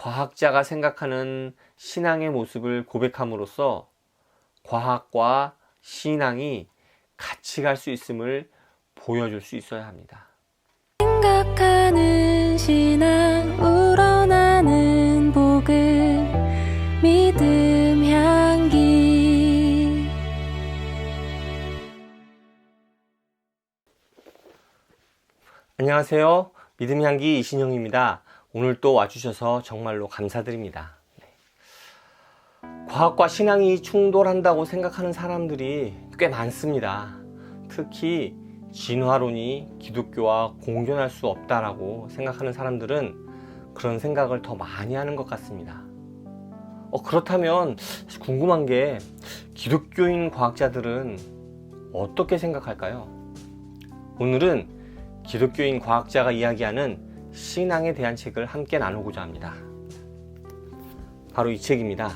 과학자가 생각하는 신앙의 모습을 고백함으로써 과학과 신앙이 같이 갈 수 있음을 보여줄 수 있어야 합니다. 생각하는 신앙 우러나는 복음 믿음 향기. 안녕하세요. 믿음 향기 이신영입니다. 오늘 또 와주셔서 정말로 감사드립니다. 과학과 신앙이 충돌한다고 생각하는 사람들이 꽤 많습니다. 특히 진화론이 기독교와 공존할 수 없다라고 생각하는 사람들은 그런 생각을 더 많이 하는 것 같습니다. 그렇다면 궁금한 게 기독교인 과학자들은 어떻게 생각할까요? 오늘은 기독교인 과학자가 이야기하는 신앙에 대한 책을 함께 나누고자 합니다. 바로 이 책입니다.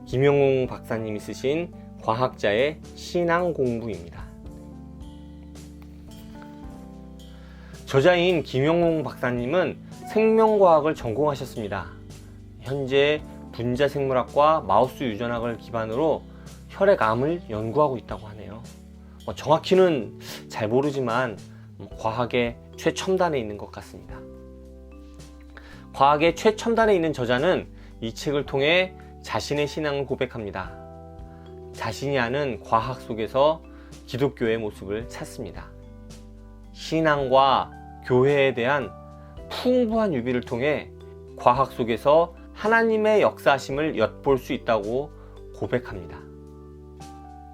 김영웅 박사님이 쓰신 과학자의 신앙 공부입니다. 저자인 김영웅 박사님은 생명과학을 전공하셨습니다. 현재 분자생물학과 마우스 유전학을 기반으로 혈액암을 연구하고 있다고 하네요. 정확히는 잘 모르지만 과학의 최첨단에 있는 것 같습니다. 과학의 최첨단에 있는 저자는 이 책을 통해 자신의 신앙을 고백합니다. 자신이 아는 과학 속에서 기독교의 모습을 찾습니다. 신앙과 교회에 대한 풍부한 유비를 통해 과학 속에서 하나님의 역사하심을 엿볼 수 있다고 고백합니다.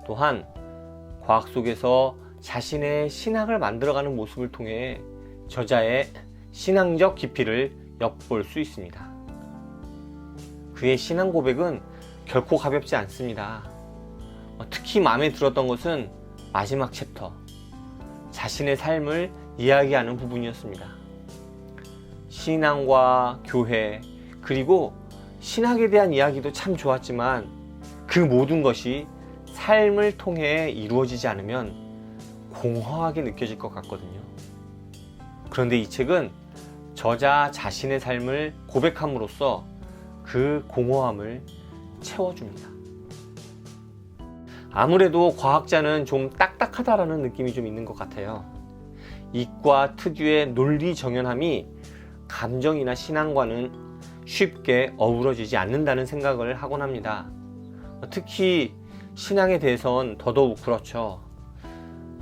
또한 과학 속에서 자신의 신학을 만들어가는 모습을 통해 저자의 신앙적 깊이를 엿볼 수 있습니다. 그의 신앙 고백은 결코 가볍지 않습니다. 특히 마음에 들었던 것은 마지막 챕터, 자신의 삶을 이야기하는 부분이었습니다. 신앙과 교회, 그리고 신학에 대한 이야기도 참 좋았지만 그 모든 것이 삶을 통해 이루어지지 않으면 공허하게 느껴질 것 같거든요. 그런데 이 책은 저자 자신의 삶을 고백함으로써 그 공허함을 채워줍니다. 아무래도 과학자는 좀 딱딱하다라는 느낌이 좀 있는 것 같아요. 이과 특유의 논리 정연함이 감정이나 신앙과는 쉽게 어우러지지 않는다는 생각을 하곤 합니다. 특히 신앙에 대해선 더더욱 그렇죠.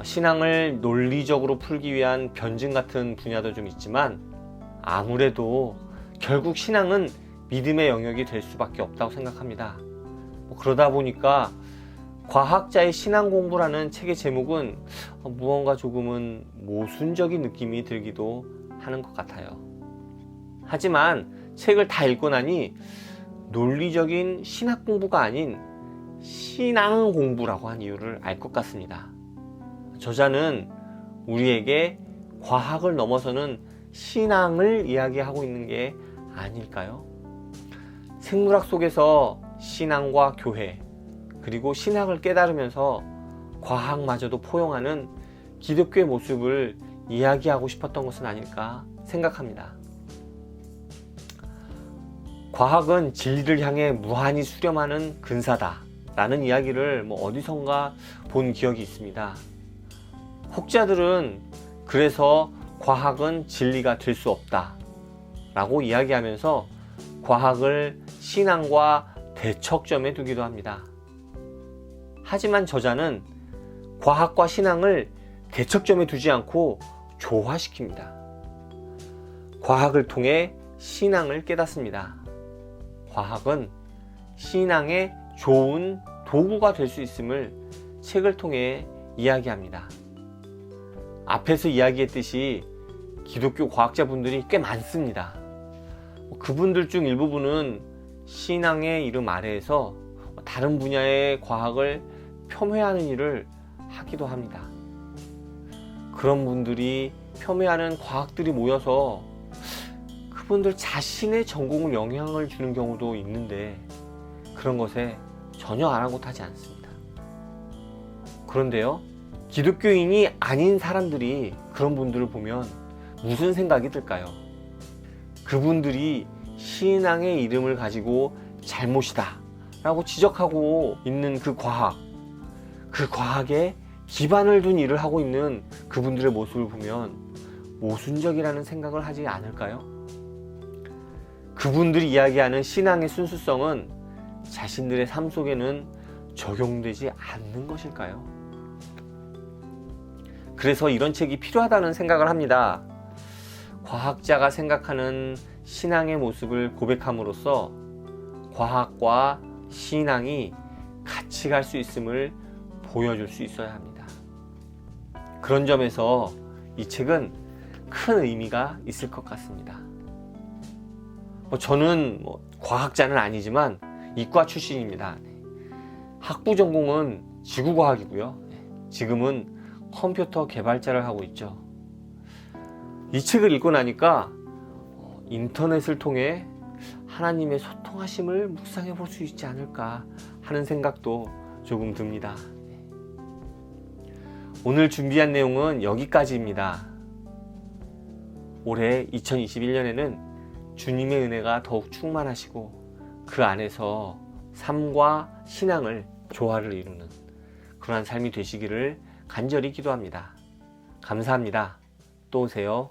신앙을 논리적으로 풀기 위한 변증 같은 분야도 좀 있지만 아무래도 결국 신앙은 믿음의 영역이 될 수밖에 없다고 생각합니다. 그러다 보니까 과학자의 신앙 공부라는 책의 제목은 무언가 조금은 모순적인 느낌이 들기도 하는 것 같아요. 하지만 책을 다 읽고 나니 논리적인 신학 공부가 아닌 신앙 공부라고 한 이유를 알 것 같습니다. 저자는 우리에게 과학을 넘어서는 신앙을 이야기하고 있는 게 아닐까요? 생물학 속에서 신앙과 교회, 그리고 신학을 깨달으면서 과학마저도 포용하는 기독교의 모습을 이야기하고 싶었던 것은 아닐까 생각합니다. 과학은 진리를 향해 무한히 수렴하는 근사다 라는 이야기를 어디선가 본 기억이 있습니다. 혹자들은 그래서 과학은 진리가 될 수 없다 라고 이야기하면서 과학을 신앙과 대척점에 두기도 합니다. 하지만 저자는 과학과 신앙을 대척점에 두지 않고 조화시킵니다. 과학을 통해 신앙을 깨닫습니다. 과학은 신앙의 좋은 도구가 될 수 있음을 책을 통해 이야기합니다. 앞에서 이야기했듯이 기독교 과학자분들이 꽤 많습니다. 그분들 중 일부분은 신앙의 이름 아래에서 다른 분야의 과학을 폄훼하는 일을 하기도 합니다. 그런 분들이 폄훼하는 과학들이 모여서 그분들 자신의 전공을 영향을 주는 경우도 있는데 그런 것에 전혀 아랑곳하지 않습니다. 그런데요, 기독교인이 아닌 사람들이 그런 분들을 보면 무슨 생각이 들까요? 그분들이 신앙의 이름을 가지고 잘못이다 라고 지적하고 있는 그 과학에 기반을 둔 일을 하고 있는 그분들의 모습을 보면 모순적이라는 생각을 하지 않을까요? 그분들이 이야기하는 신앙의 순수성은 자신들의 삶 속에는 적용되지 않는 것일까요? 그래서 이런 책이 필요하다는 생각을 합니다. 과학자가 생각하는 신앙의 모습을 고백함으로써 과학과 신앙이 같이 갈 수 있음을 보여줄 수 있어야 합니다. 그런 점에서 이 책은 큰 의미가 있을 것 같습니다. 저는 과학자는 아니지만 이과 출신입니다. 학부 전공은 지구과학이고요. 지금은 컴퓨터 개발자를 하고 있죠. 이 책을 읽고 나니까 인터넷을 통해 하나님의 소통하심을 묵상해 볼 수 있지 않을까 하는 생각도 조금 듭니다. 오늘 준비한 내용은 여기까지입니다. 올해 2021년에는 주님의 은혜가 더욱 충만하시고 그 안에서 삶과 신앙을 조화를 이루는 그러한 삶이 되시기를 간절히 기도합니다. 감사합니다. 또 오세요.